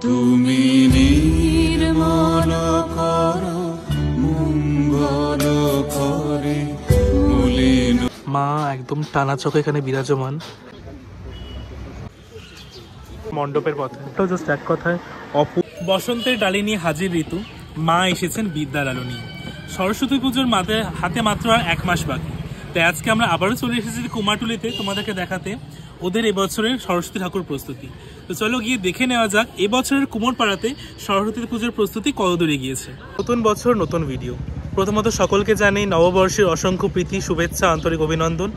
তুমি নির্মল করো মঙ্গল করে মলিন। মা একদম টানা চোখে এখানে বিরাজমান মণ্ডপের পথে। এটাও জাস্ট এক কথায় বসন্তের ডালি নিয়ে হাজির ঋতু। মা এসেছেন বিদ্যার আলো নিয়ে। সরস্বতী পুজোর হাতে মাত্র আর 1 মাস বাকি। তাই আজকে আমরা আবারও চলে এসেছি কুমারটুলিতে তোমাদেরকে দেখাতে ওদের এবছরের সরস্বতী ঠাকুর প্রস্তুতি। তো চলো গিয়ে দেখে নেওয়া যাক এবছরের কুমোরপাড়াতে সরস্বতী পুজোর প্রস্তুতি কত দূরে গিয়েছে। নতুন বছর নতুন ভিডিও। প্রথমত সকলকে জানাই নববর্ষের অসংখ্য প্রীতি, শুভেচ্ছা, আন্তরিক অভিনন্দন।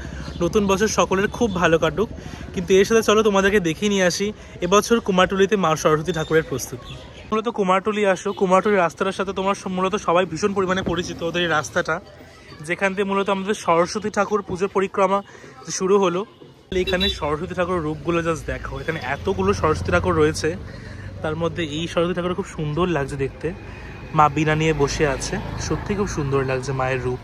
নতুন বছর সকলের খুব ভালো কাটুক। কিন্তু এর সাথে চলো তোমাদেরকে দেখিয়ে নিয়ে আসি এবছর কুমারটুলিতে মা সরস্বতী ঠাকুরের প্রস্তুতি। মূলত কুমারটুলি আসো, কুমারটুলির রাস্তাটার সাথে তোমরা মূলত সবাই ভীষণ পরিমাণে পরিচিত। ওদের এই রাস্তাটা যেখান থেকে মূলত আমাদের সরস্বতী ঠাকুর পুজোর পরিক্রমা শুরু হলো। এখানে সরস্বতী ঠাকুরের রূপগুলো জাস্ট দেখো। এখানে এতগুলো সরস্বতী ঠাকুর রয়েছে, তার মধ্যে এই সরস্বতী ঠাকুর খুব সুন্দর লাগছে দেখতে। মা বীণা নিয়ে বসে আছে, সত্যি খুব সুন্দর লাগছে মায়ের রূপ।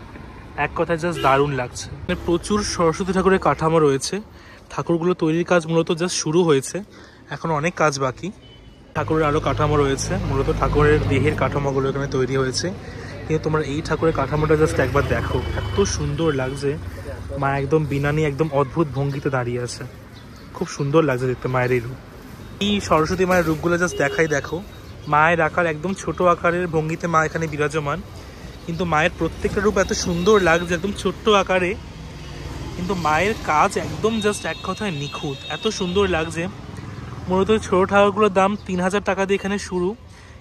এক কথায় জাস্ট দারুণ লাগছে। প্রচুর সরস্বতী ঠাকুরের কাঠামো রয়েছে। ঠাকুরগুলো তৈরির কাজ মূলত জাস্ট শুরু হয়েছে, এখন অনেক কাজ বাকি। ঠাকুরের আরও কাঠামো রয়েছে, মূলত ঠাকুরের দেহের কাঠামোগুলো এখানে তৈরি হয়েছে। কিন্তু তোমরা এই ঠাকুরের কাঠামোটা জাস্ট একবার দেখো, এত সুন্দর লাগছে। মা একদম বীণা নিয়ে একদম অদ্ভুত ভঙ্গিতে দাঁড়িয়ে আছে, খুব সুন্দর লাগছে দেখতে মায়ের এই রূপ। এই সরস্বতী মায়ের রূপগুলো জাস্ট দেখাই দেখো। মায়ের আকার একদম ছোট আকারের ভঙ্গিতে মা এখানে বিরাজমান, কিন্তু মায়ের প্রত্যেকটা রূপ এত সুন্দর লাগছে একদম ছোট্ট আকারে। কিন্তু মায়ের কাজ একদম জাস্ট এক কথায় নিখুঁত, এত সুন্দর লাগছে। মূলত ছোটো ঠাকুরগুলোর দাম 3000 টাকা দিয়ে এখানে শুরু,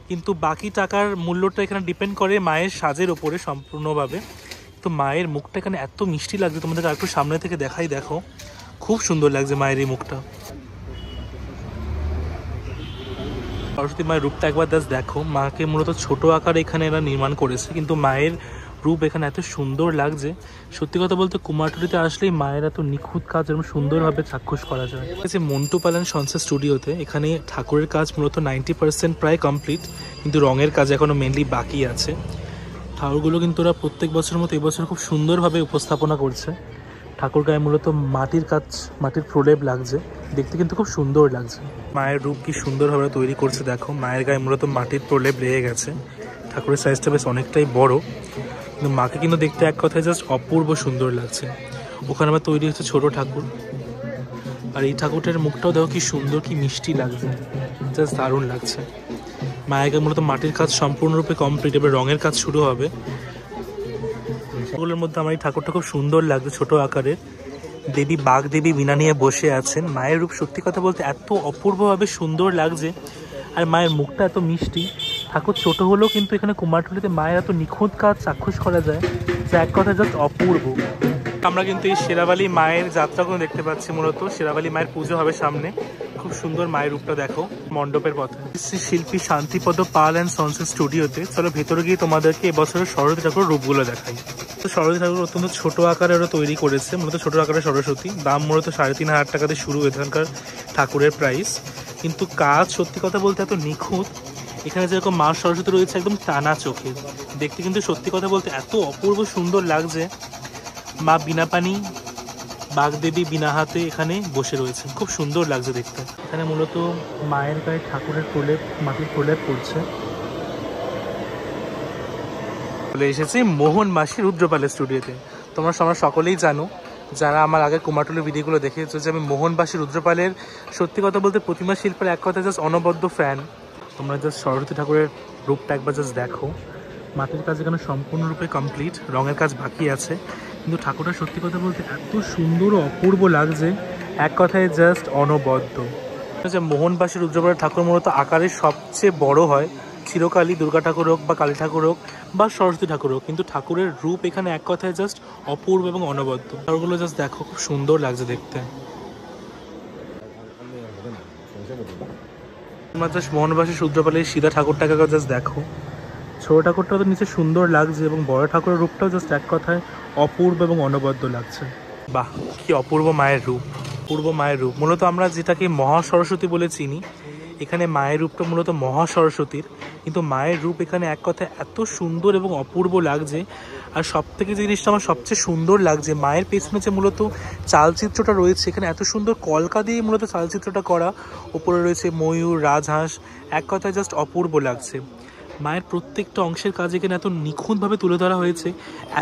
কিন্তু বাকি টাকার মূল্যটা এখানে ডিপেন্ড করে মায়ের সাজের ওপরে সম্পূর্ণভাবে। তো মায়ের মুখটা এখানে এত মিষ্টি লাগছে, তোমাদেরকে একটু সামনে থেকে দেখাই দেখো, খুব সুন্দর লাগছে মায়ের এই মুখটা। সরস্বতী মায়ের রূপটা একবার জাস্ট দেখো। মাকে মূলত ছোট আকারে এখানে এরা নির্মাণ করেছে, কিন্তু মায়ের রূপ এখানে এত সুন্দর লাগছে। সত্যি কথা বলতে কুমারটুলিতে আসলেই মায়ের এত নিখুঁত কাজ এবং সুন্দরভাবে চাক্ষুষ করা যায়। মন্টু পালন সনসেট স্টুডিওতে এখানে ঠাকুরের কাজ মূলত 90% প্রায় কমপ্লিট, কিন্তু রঙের কাজ এখনও মেনলি বাকি আছে। ঠাকুরগুলো কিন্তু ওরা প্রত্যেক বছরের মতো এবছর খুব সুন্দরভাবে উপস্থাপনা করছে। ঠাকুর গায়ে মূলত মাটির কাজ, মাটির প্রলেপ লাগছে, দেখতে কিন্তু খুব সুন্দর লাগছে। মায়ের রূপ কি সুন্দরভাবে তৈরি করছে দেখো। মায়ের গায়ে মূলত মাটির প্রলেপ লেগে গেছে। ঠাকুরের সাইজটা বেশ অনেকটাই বড়, কিন্তু মাকে কিন্তু দেখতে এক কথায় জাস্ট অপূর্ব সুন্দর লাগছে। ওখানে আবার তৈরি হচ্ছে ছোট ঠাকুর, আর এই ঠাকুরটার মুখটাও দেখো কি সুন্দর, কি মিষ্টি লাগছে, জাস্ট দারুণ লাগছে। মায়ের গায়ে মূলত মাটির কাজ সম্পূর্ণরূপে কমপ্লিট, এবার রঙের কাজ শুরু হবে। এগুলোর মধ্যে আমার এই ঠাকুরটা খুব সুন্দর লাগছে, ছোট আকারের। দেবী বাঘ দেবী বীণা নিয়ে বসে আছেন। মায়ের রূপ সত্যি কথা বলতে এত অপূর্বভাবে সুন্দর লাগছে, আর মায়ের মুখটা এত মিষ্টি। ঠাকুর ছোট হলেও কিন্তু এখানে কুমারটুলিতে মায়ের এত নিখুঁত কাজ চাক্ষুষ করা যায়, যা এক কথায় জাস্ট অপূর্ব। আমরা কিন্তু এই শেরাবালি মায়ের যাত্রাগুলো দেখতে পাচ্ছি। মূলত শেরাবালি মায়ের পুজো হবে সামনে। খুব সুন্দর মায়ের রূপটা দেখো মণ্ডপের পথে। শিল্পী শান্তিপদ পাল অ্যান্ড সনসেট স্টুডিওতে। চলো ভেতরে গিয়ে তোমাদেরকে এবছরের সরস্বতী ঠাকুরের রূপগুলো দেখাই। তো সরস্বতী ঠাকুর অত্যন্ত ছোট আকারে ওরা তৈরি করেছে, মূলত ছোট আকারের সরস্বতী। দাম মূলত 3500 টাকা দিয়ে শুরু এখানকার ঠাকুরের প্রাইস, কিন্তু কাজ সত্যি কথা বলতে এত নিখুঁত। এখানে যেরকম মা সরস্বতী রয়েছে একদম টানা চোখে, দেখতে কিন্তু সত্যি কথা বলতে এত অপূর্ব সুন্দর লাগছে। মা বীণা পানি বাগদেবী বীণা হাতে এখানে বসে রয়েছে, খুব সুন্দর লাগছে দেখতে। এখানে মূলত মায়ের গায়ে ঠাকুরের প্রলেপ, মাটির প্রলেপ পড়ছে। চলে এসেছি মোহন মাসি রুদ্রপালের স্টুডিওতে। তোমরা সকলেই জানো, যারা আমার আগে কুমারটুলির ভিডিওগুলো দেখেছো, যে আমি মোহনবাসী রুদ্রপালের সত্যি কথা বলতে প্রতিমা শিল্পের এক কথা জাস্ট অনবদ্য ফ্যান। তোমরা জাস্ট সরস্বতী ঠাকুরের রূপটা একবার জাস্ট দেখো। মাটির কাজ এখানে সম্পূর্ণরূপে কমপ্লিট, রঙের কাজ বাকি আছে, কিন্তু ঠাকুরটা সত্যি কথা বলতে এত সুন্দর ও অপূর্ব লাগছে, এক কথায় জাস্ট অনবদ্য। যে মোহনবাসী রুদ্রপালের ঠাকুর মূলত আকারে সবচেয়ে বড় হয়, চিরকালই দুর্গা ঠাকুর হোক বা কালী ঠাকুর হোক বা সরস্বতী ঠাকুর হোক, কিন্তু ঠাকুরের রূপ এখানে এক কথায় জাস্ট অপূর্ব এবং অনবদ্য। ঠাকুরগুলো জাস্ট দেখো, খুব সুন্দর লাগছে দেখতে। তোমরা জাস্ট মোহনবাসী রুদ্রপালের সিধা ঠাকুরটাকে জাস্ট দেখো। ছোট ঠাকুরটা তো নিচে সুন্দর লাগছে, এবং বড় ঠাকুরের রূপটাও জাস্ট এক কথায় অপূর্ব এবং অনবদ্য লাগছে। বাহ, কি অপূর্ব মায়ের রূপ, অপূর্ব মায়ের রূপ। মূলত আমরা যেটাকে মহা সরস্বতী বলে চিনি, এখানে মায়ের রূপটা মূলত মহা সরস্বতীর, কিন্তু মায়ের রূপ এখানে এক কথায় এত সুন্দর এবং অপূর্ব লাগছে। আর সব থেকে যে জিনিসটা আমার সবচেয়ে সুন্দর লাগছে, মায়ের পেছনে যে মূলত চালচিত্রটা রয়েছে, এখানে এত সুন্দর কলকা দিয়ে মূলত চালচিত্রটা করা, ওপরে রয়েছে ময়ূর, রাজহাঁস, এক কথায় জাস্ট অপূর্ব লাগছে। মায়ের প্রত্যেকটা অংশের কাজ এখানে এত নিখুঁতভাবে তুলে ধরা হয়েছে,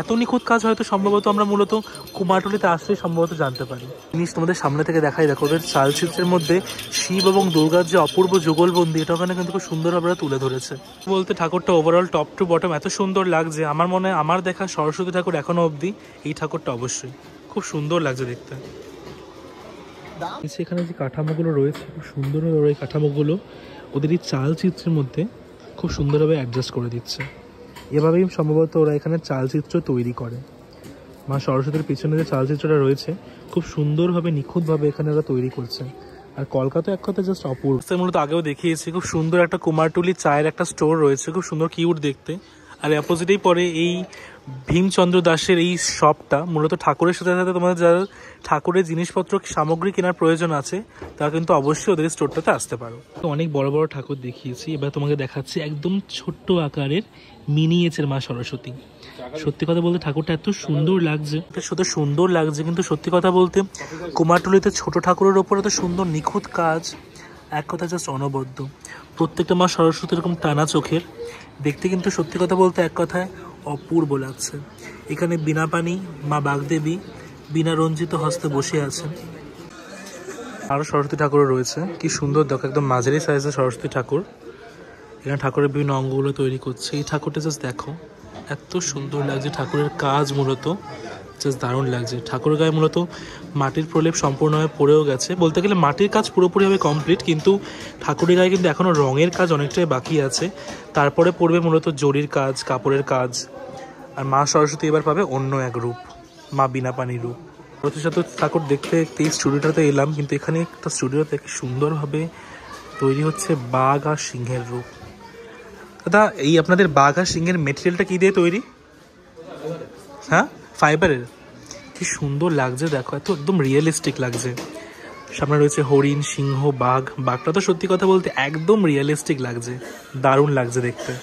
এত নিখুঁত কাজ হয়তো সম্ভবত আমরা মূলত কুমারটুলিতে আসলেই সম্ভবত জানতে পারি। জিনিস তোমাদের সামনে থেকে দেখাই, দেখো ওদের চালচিত্রের মধ্যে শিব এবং দুর্গার যে অপূর্ব যুগলবন্দি, এটা ওখানে কিন্তু খুব সুন্দরভাবে তুলে ধরেছে। বলতে ঠাকুরটা ওভারঅল টপ টু বটম এত সুন্দর লাগছে, আমার মনে হয় আমার দেখা সরস্বতী ঠাকুর এখনো অবধি এই ঠাকুরটা অবশ্যই খুব সুন্দর লাগছে দেখতে। এখানে যে কাঠামোগুলো রয়েছে খুব সুন্দর, ওই কাঠামোগুলো ওদের এই চালচিত্রের মধ্যে খুব সুন্দরভাবে অ্যাডজাস্ট করে দিচ্ছে। এভাবেই সম্ভবত ওরা এখানে চালচিত্র তৈরি করে। মা সরস্বতীর পিছনে যে চালচিত্রটা রয়েছে খুব সুন্দরভাবে নিখুঁতভাবে এখানে ওরা তৈরি করছে। আর কলকাতা এক কথা জাস্ট অপূর্ব। মূলত আগেও দেখিয়েছি, খুব সুন্দর একটা কুমারটুলি চায়ের একটা স্টোর রয়েছে, খুব সুন্দর কিউট দেখতে। আর অপোজিটেই পরে এই ভীমচন্দ্র দাসের এই শপটা। মূলত ঠাকুরের সাথে সাথে তোমাদের যারা ঠাকুরের জিনিসপত্র সামগ্রী কেনার প্রয়োজন আছে তারা কিন্তু অবশ্যই ওদের স্টোরটাতে আসতে পারো। তো অনেক বড় বড় ঠাকুর দেখিয়েছি, এবার তোমাকে দেখাচ্ছি একদম ছোট্ট আকারের মিনিয়েচার মা সরস্বতী। সত্যি কথা বলতে ঠাকুরটা এত সুন্দর লাগছে, শুধু সুন্দর লাগছে, কিন্তু সত্যি কথা বলতে কুমারটুলিতে ছোট ঠাকুরের ওপর এত সুন্দর নিখুঁত কাজ, এক কথা জাস্ট অনবদ্য। প্রত্যেকটা মা সরস্বতী এরকম টানা চোখের দেখতে কিন্তু সত্যি কথা বলতে এক কথায় অপূর্ব লাগছে। এখানে বিনা পানি মা বাগদেবী বিনা রঞ্জিত হস্তে বসে আছেন। আরও সরস্বতী ঠাকুরও রয়েছে, কি সুন্দর দেখো, একদম মাঝারি সাইজের সরস্বতী ঠাকুর। এখানে ঠাকুরের বিভিন্ন অঙ্গগুলো তৈরি করছে। এই ঠাকুরটা জাস্ট দেখো এত সুন্দর লাগছে, ঠাকুরের কাজ মূলত জাস্ট দারুণ লাগছে। ঠাকুরের গায়ে মূলত মাটির প্রলেপ সম্পূর্ণভাবে পড়েও গেছে, বলতে গেলে মাটির কাজ পুরোপুরিভাবে কমপ্লিট, কিন্তু ঠাকুরের গায়ে কিন্তু এখনও রঙের কাজ অনেকটাই বাকি আছে। তারপরে পড়বে মূলত জরির কাজ, কাপড়ের কাজ। আর মা সরস্বতী এবার পাবে অন্য এক রূপ, মা বিনা পানি রূপ। প্রতিশত ঠাকুর দেখতে এই স্টুডিওটাতে এলাম, কিন্তু এখানে একটা স্টুডিও থেকে সুন্দরভাবে তৈরি হচ্ছে বাঘ আর সিংহের রূপ। দাদা, এই আপনাদের বাঘ আর সিংহের মেটেরিয়ালটা কী দিয়ে তৈরি? হ্যাঁ, ফাইবারের। কি সুন্দর লাগছে দেখো, এত একদম রিয়েলিস্টিক লাগছে। সামনে রয়েছে হরিণ, সিংহ, বাঘ। বাঘটা তো সত্যি কথা বলতে একদম রিয়েলিস্টিক লাগছে, দারুণ লাগছে দেখতে।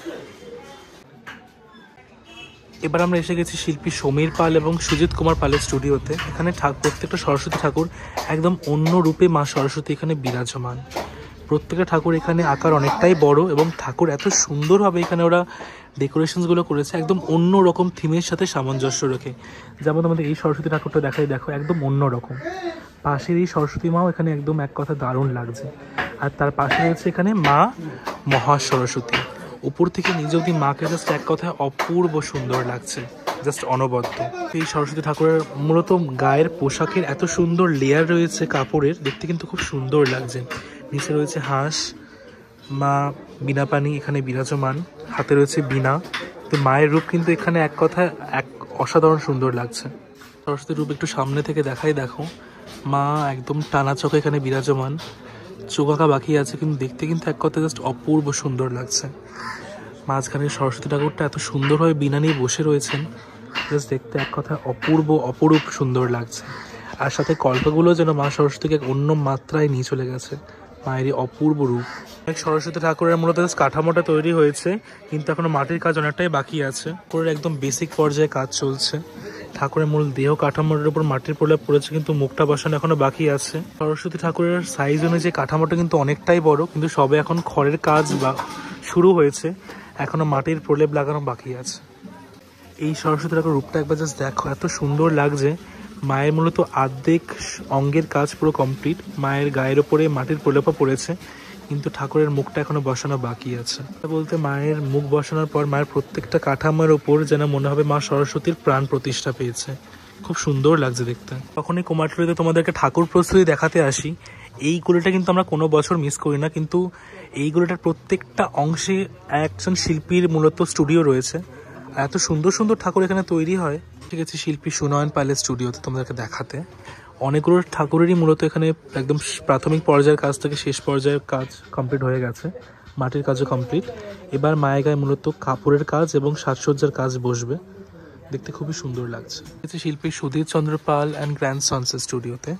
এবার আমরা এসে গেছি শিল্পী সমীর পাল এবং সুজিত কুমার পালের স্টুডিওতে। এখানে প্রত্যেকটা সরস্বতী ঠাকুর একদম অন্য রূপে মা সরস্বতী এখানে বিরাজমান। প্রত্যেকটা ঠাকুর এখানে আকার অনেকটাই বড়, এবং ঠাকুর এত সুন্দরভাবে এখানে ওরা ডেকোরেশনসগুলো করেছে একদম অন্য রকম থিমের সাথে সামঞ্জস্য রেখে। যেমন আমাদের এই সরস্বতী ঠাকুরটা দেখাই, দেখো একদম অন্য রকম। পাশের এই সরস্বতী মাও এখানে একদম এক কথা দারুণ লাগছে। আর তার পাশে রয়েছে এখানে মা মহা সরস্বতী। উপর থেকে নিজ অবধি মাকে জাস্ট এক কথায় অপূর্ব সুন্দর লাগছে, জাস্ট অনবদ্য। এই সরস্বতী ঠাকুরের মূলত গায়ের পোশাকের এত সুন্দর লেয়ার রয়েছে কাপড়ের, দেখতে কিন্তু খুব সুন্দর লাগছে। নিচে রয়েছে হাঁস, মা বিনা পানি এখানে বিরাজমান, হাতে রয়েছে বিনা। তো মায়ের রূপ কিন্তু এখানে এক কথায় এক অসাধারণ সুন্দর লাগছে। সরস্বতীর রূপ একটু সামনে থেকে দেখাই, দেখো মা একদম টানা চোখে এখানে বিরাজমান, চোখ আঁকা বাকি আছে, কিন্তু দেখতে কিন্তু এক কথায় জাস্ট অপূর্ব সুন্দর লাগছে। মাঝখানে সরস্বতী ঠাকুরটা এত সুন্দরভাবে বিনা নিয়ে বসে রয়েছেন, জাস্ট দেখতে এক কথায় অপরূপ সুন্দর লাগছে। আর সাথে কল্পগুলো যেন মা সরস্বতীকে অন্য মাত্রায় নিয়ে চলে গেছে, মায়ের অপূর্ব রূপ। সরস্বতী ঠাকুরের মূলত কাঠামোটা তৈরি হয়েছে, কিন্তু এখনো মাটির কাজ অনেকটাই বাকি আছে। ঠাকুরের একদম বেসিক পর্যায়ে কাজ চলছে। ঠাকুরের মূল দেহ কাঠামোর উপর মাটির প্রলেপ পড়েছে, কিন্তু মুখটা বসানো এখনো বাকি আছে। সরস্বতী ঠাকুরের সাইজ অনুযায়ী কাঠামোটা কিন্তু অনেকটাই বড়, কিন্তু সবে এখন খড়ের কাজ শুরু হয়েছে, এখনো মাটির প্রলেপ লাগানো বাকি আছে। এই সরস্বতী ঠাকুর রূপটা একবার জাস্ট দেখো, এত সুন্দর লাগছে। মায়ের মূলত অর্ধেক অঙ্গের কাজ পুরো কমপ্লিট, মায়ের গায়ের ওপরে মাটির প্রলেপও পড়েছে, কিন্তু ঠাকুরের মুখটা এখনো বসানো বাকি আছে। বলতে মায়ের মুখ বসানোর পর মায়ের প্রত্যেকটা কাঠামোর ওপর যেন মনে হবে মা সরস্বতীর প্রাণ প্রতিষ্ঠা পেয়েছে, খুব সুন্দর লাগছে দেখতে। তখনই কুমারটুলিতে তোমাদেরকে ঠাকুর প্রস্তুতি দেখাতে আসি। এইগুলোটা কিন্তু আমরা কোনো বছর মিস করি না, কিন্তু এইগুলোটার প্রত্যেকটা অংশে একজন শিল্পীর মূলত স্টুডিও রয়েছে। এত সুন্দর সুন্দর ঠাকুর এখানে তৈরি হয়। ঠিক আছে, শিল্পী সুনয়ন পালের স্টুডিওতে তোমাদেরকে দেখাতে। অনেকগুলো ঠাকুরেরই মূলত এখানে একদম প্রাথমিক পর্যায়ের কাজ থেকে শেষ পর্যায়ের কাজ কমপ্লিট হয়ে গেছে, মাটির কাজও কমপ্লিট। এবার মায়ের গায়ে মূলত কাপড়ের কাজ এবং সাজসজ্জার কাজ বসবে, দেখতে খুবই সুন্দর লাগছে। শিল্পী সুধীর চন্দ্র পাল অ্যান্ড গ্র্যান্ডসন্সের স্টুডিওতে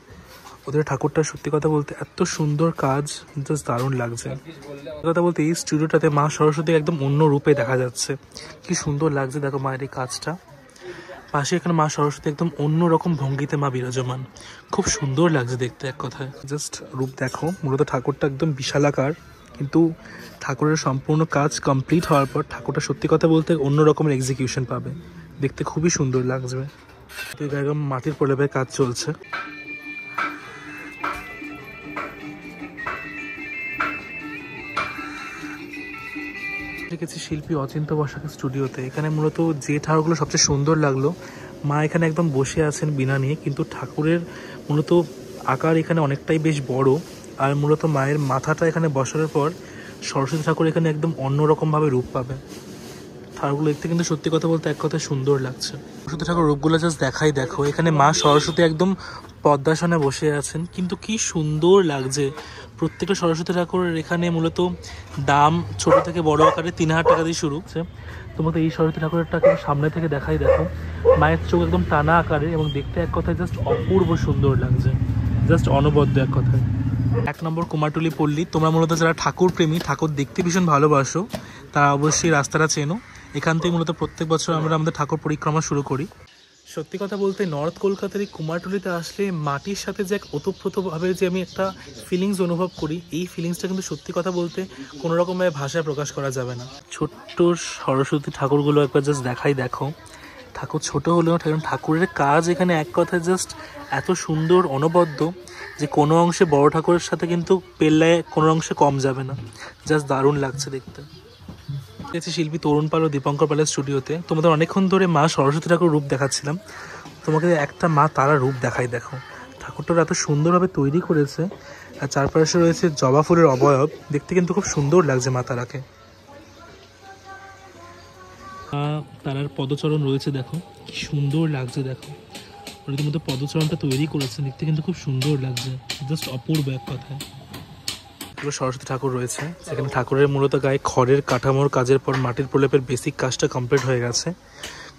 ওদের ঠাকুরটা সত্যি কথা বলতে এত সুন্দর কাজ, জাস্ট দারুণ লাগছে। কথা বলতে এই স্টুডিওটাতে মা সরস্বতী একদম অন্য রূপে দেখা যাচ্ছে, কি সুন্দর লাগছে দেখো মায়ের এই কাজটা। পাশে এখানে মা সরস্বতী একদম অন্য রকম ভঙ্গিতে মা বিরাজমান, খুব সুন্দর লাগছে দেখতে এক কথায়। জাস্ট রূপ দেখো, মূলত ঠাকুরটা একদম বিশালাকার, কিন্তু ঠাকুরের সম্পূর্ণ কাজ কমপ্লিট হওয়ার পর ঠাকুরটা সত্যি কথা বলতে অন্য রকমের এক্সিকিউশন পাবে, দেখতে খুবই সুন্দর লাগবে। একদম মাটির প্রলেপের কাজ চলছে। দেখেছি শিল্পী অচিন্ত বসাকের স্টুডিওতে। এখানে মূলত যে ঠাকুরগুলো সবচেয়ে সুন্দর লাগলো, মা এখানে একদম বসে আছেন বিনা নিয়ে, কিন্তু ঠাকুরের মূলত আকার এখানে অনেকটাই বেশ বড়। আর মূলত মায়ের মাথাটা এখানে বসানোর পর সরস্বতী ঠাকুর এখানে একদম অন্যরকমভাবে রূপ পাবে। ঠাকুরগুলো দেখতে কিন্তু সত্যি কথা বলতে এক কথায় সুন্দর লাগছে। সরস্বতী ঠাকুর রূপগুলো জাস্ট দেখাই দেখো। এখানে মা সরস্বতী একদম পদ্মাসনে বসে আছেন, কিন্তু কি সুন্দর লাগছে। প্রত্যেকটা সরস্বতী ঠাকুরের এখানে মূলত দাম ছোট থেকে বড় আকারে 3000 টাকা দিয়ে শুরু হচ্ছে। তোমাকে এই সরস্বতী ঠাকুরেরটাকে সামনে থেকে দেখাই দেখো, মায়ের চোখ একদম টানা আকারে এবং দেখতে এক কথায় জাস্ট অপূর্ব সুন্দর লাগছে, জাস্ট অনবদ্য এক কথায়। 1 নম্বর কুমারটুলি পল্লী। তোমরা মূলত যারা ঠাকুর প্রেমী, ঠাকুর দেখতে ভীষণ ভালোবাসো, তারা অবশ্যই রাস্তাটা চেনো। এখান থেকে মূলত প্রত্যেক বছর আমরা আমাদের ঠাকুর পরিক্রমা শুরু করি। সত্যি কথা বলতে নর্থ কলকাতার এই কুমারটুলিতে আসলে মাটির সাথে যে এক ওতপ্রোতভাবে যে আমি একটা ফিলিংস অনুভব করি, এই ফিলিংসটা কিন্তু সত্যি কথা বলতে কোনো রকমের ভাষায় প্রকাশ করা যাবে না। ছোট্ট সরস্বতী ঠাকুরগুলো একবার জাস্ট দেখাই দেখো। ঠাকুর ছোট হলেও ঠাকুরের কাজ এখানে এক কথায় জাস্ট এত সুন্দর অনবদ্য যে কোনো অংশে বড় ঠাকুরের সাথে কিন্তু পেল্লায় কোনো অংশে কম যাবে না, জাস্ট দারুণ লাগছে দেখতে। শিল্পী তরুণ পাল ও দীপঙ্কর পালের স্টুডিওতে তোমাদের অনেকক্ষণ ধরে মা সরস্বতী ঠাকুর রূপ দেখাচ্ছিলাম, তোমাকে একটা মা তারা রূপ দেখাই দেখো। ঠাকুরটা এত সুন্দরভাবে তৈরি করেছে, আর চারপাশে রয়েছে জবা ফুলের অবয়ব, দেখতে কিন্তু খুব সুন্দর লাগছে মা তারাকে। তারার পদচরণ রয়েছে দেখো, কি সুন্দর লাগছে দেখো। রীতিমতো পদচরণটা তৈরি করেছে, দেখতে কিন্তু খুব সুন্দর লাগছে, জাস্ট অপূর্ব এক কথায়। সরস্বতী ঠাকুর রয়েছে, সেখানে ঠাকুরের মূলত গায়ে খড়ের কাঠামোর কাজের পর মাটির প্রলেপের বেসিক কাজটা কমপ্লিট হয়ে গেছে,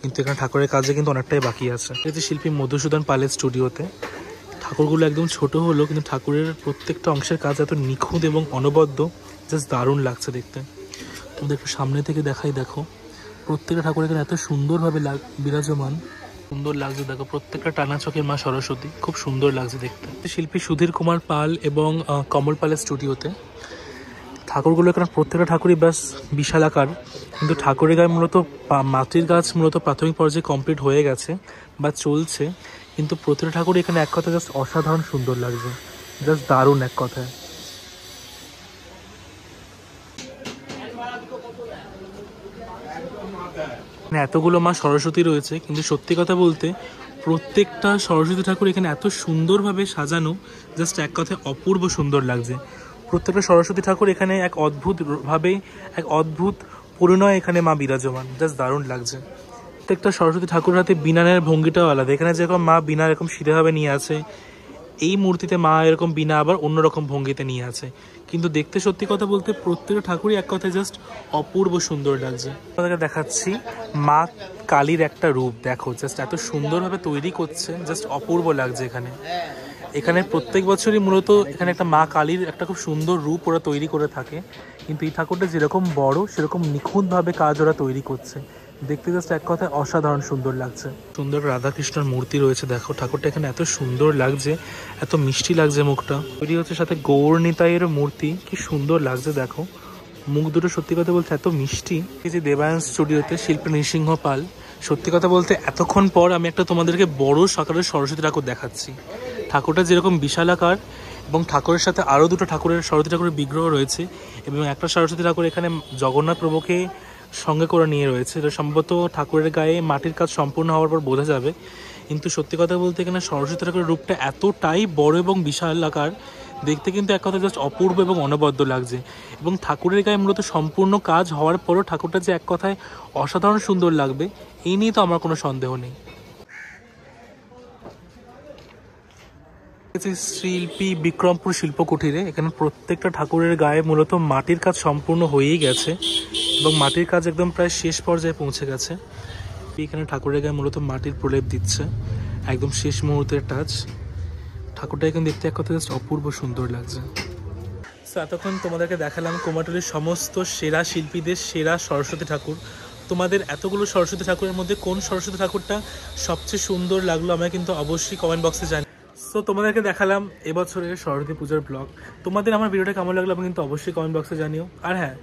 কিন্তু এখানে ঠাকুরের কাজে কিন্তু অনেকটাই বাকি আছে। এই যে শিল্পী মধুসূদন পালের স্টুডিওতে ঠাকুরগুলো একদম ছোট হলো, কিন্তু ঠাকুরের প্রত্যেকটা অংশের কাজ এত নিখুঁত এবং অনবদ্য, জাস্ট দারুণ লাগছে দেখতে। তোমাদের একটু সামনে থেকে দেখাই দেখো, প্রত্যেকটা ঠাকুর এখানে এত সুন্দরভাবে বিরাজমান, সুন্দর লাগছে দেখো। প্রত্যেকটা টানা চোখের মা সরস্বতী, খুব সুন্দর লাগছে দেখতে। শিল্পী সুধীর কুমার পাল এবং কমল পালের স্টুডিওতে ঠাকুরগুলো এখানে প্রত্যেকটা ঠাকুরই ব্যাস বিশালাকার, কিন্তু ঠাকুরের গায়ে মূলত মাটির কাজ মূলত প্রাথমিক পর্যায়ে কমপ্লিট হয়ে গেছে বা চলছে, কিন্তু প্রতিটা ঠাকুর এখানে এক কথায় জাস্ট অসাধারণ সুন্দর লাগছে, জাস্ট দারুণ এক কথায়। এতগুলো মা সরস্বতী রয়েছে, কিন্তু সত্যি কথা বলতে প্রত্যেকটা সরস্বতী ঠাকুর এখানে এত সুন্দরভাবে সাজানো, জাস্ট এক কথায় অপূর্ব সুন্দর লাগছে। প্রত্যেকটা সরস্বতী ঠাকুর এখানে এক অদ্ভুত পরিণয় এখানে মা বিরাজমান, জাস্ট দারুণ লাগছে। প্রত্যেকটা সরস্বতী ঠাকুরের হাতে বিনানের ভঙ্গিটাও আলাদা। এখানে যেরকম মা বিনা এরকম সিধেভাবে নিয়ে আছে, এই মূর্তিতে মা এরকম বিনা আবার অন্যরকম ভঙ্গিতে নিয়ে আছে, কিন্তু দেখতে সত্যি কথা বলতে প্রত্যেকটা ঠাকুরই এক কথায় জাস্ট অপূর্ব সুন্দর লাগছে। আপনাদেরকে দেখাচ্ছি মা কালীর একটা রূপ দেখো, জাস্ট এত সুন্দরভাবে তৈরি করছে, জাস্ট অপূর্ব লাগছে। এখানে প্রত্যেক বছরই মূলত এখানে একটা মা কালীর একটা খুব সুন্দর রূপ ওরা তৈরি করে থাকে, কিন্তু এই ঠাকুরটা যেরকম বড় সেরকম নিখুঁতভাবে কাজ ওরা তৈরি করছে, দেখতে জাস্ট এক কথায় অসাধারণ সুন্দর লাগছে। সুন্দর রাধাকৃষ্ণের মূর্তি রয়েছে দেখো, ঠাকুরটা এখানে এত সুন্দর লাগছে, এত মিষ্টি লাগছে মুখটা। তৈরি হচ্ছে সাথে গৌর নিতাইয়ের মূর্তি, কি সুন্দর লাগছে দেখো, মুখ দুটো সত্যি কথা বলতে এত মিষ্টি। এই যে দেবায়ন স্টুডিওতে শিল্পী নৃসিংহ পাল, সত্যি কথা বলতে এতক্ষণ পর আমি একটা তোমাদেরকে বড় সাকারের সরস্বতী ঠাকুর দেখাচ্ছি। ঠাকুরটা যেরকম বিশালাকার এবং ঠাকুরের সাথে আরও দুটো সরস্বতী ঠাকুরের বিগ্রহ রয়েছে, এবং একটা সরস্বতী ঠাকুর এখানে জগন্নাথ প্রভুকে সঙ্গে করে নিয়ে রয়েছে। এটা সম্ভবত ঠাকুরের গায়ে মাটির কাজ সম্পূর্ণ হওয়ার পর বোঝা যাবে, কিন্তু সত্যি কথা বলতে এখানে সরস্বতী ঠাকুরের রূপটা এতটাই বড় এবং বিশাল আকার, দেখতে কিন্তু এক কথা জাস্ট অপূর্ব এবং অনবদ্য লাগছে। এবং ঠাকুরের গায়ে মূলত সম্পূর্ণ কাজ হওয়ার পরও ঠাকুরটা যে এক কথায় অসাধারণ সুন্দর লাগবে, এই নিয়ে তো আমার কোনো সন্দেহ নেই। শিল্পী বিক্রমপুর শিল্পকুঠিরে এখানে প্রত্যেকটা ঠাকুরের গায়ে মূলত মাটির কাজ সম্পূর্ণ হয়েই গেছে, এবং মাটির কাজ একদম প্রায় শেষ পর্যায়ে পৌঁছে গেছে। এখানে ঠাকুরের গায়ে মূলত মাটির প্রলেপ দিচ্ছে, একদম শেষ মুহূর্তের টাচ। ঠাকুরটাকে কিন্তু দেখতে এক কথা জাস্ট অপূর্ব সুন্দর লাগছে। সো এতক্ষণ তোমাদেরকে দেখালাম কুমারটুলির সমস্ত সেরা শিল্পীদের সেরা সরস্বতী ঠাকুর। তোমাদের এতগুলো সরস্বতী ঠাকুরের মধ্যে কোন সরস্বতী ঠাকুরটা সবচেয়ে সুন্দর লাগলো আমাকে কিন্তু অবশ্যই কমেন্ট বক্সে জানি। সো তোমাদেরকে দেখালাম এবছরের সরস্বতী পুজোর ব্লগ। তোমাদের আমার ভিডিওটা কেমন লাগলো আমি কিন্তু অবশ্যই কমেন্ট বক্সে জানিও। আর হ্যাঁ,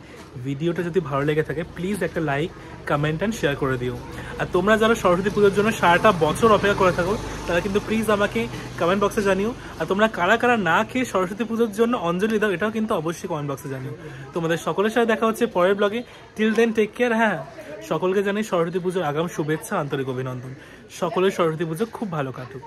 ভিডিওটা যদি ভালো লেগে থাকে প্লিজ একটা লাইক, কমেন্ট অ্যান্ড শেয়ার করে দিও। আর তোমরা যারা সরস্বতী পুজোর জন্য সারাটা বছর অপেক্ষা করে থাকো তারা কিন্তু প্লিজ আমাকে কমেন্ট বক্সে জানিও। আর তোমরা কারা কারা না খেয়ে সরস্বতী পুজোর জন্য অঞ্জলি দাও এটাও কিন্তু অবশ্যই কমেন্ট বক্সে জানিও। তোমাদের সকলের সাথে দেখা হচ্ছে পরের ব্লগে। Till then take care. হ্যাঁ, সকলকে জানাই সরস্বতী পুজোর আগাম শুভেচ্ছা, আন্তরিক অভিনন্দন। সকলের সরস্বতী পুজো খুব ভালো কাটুক।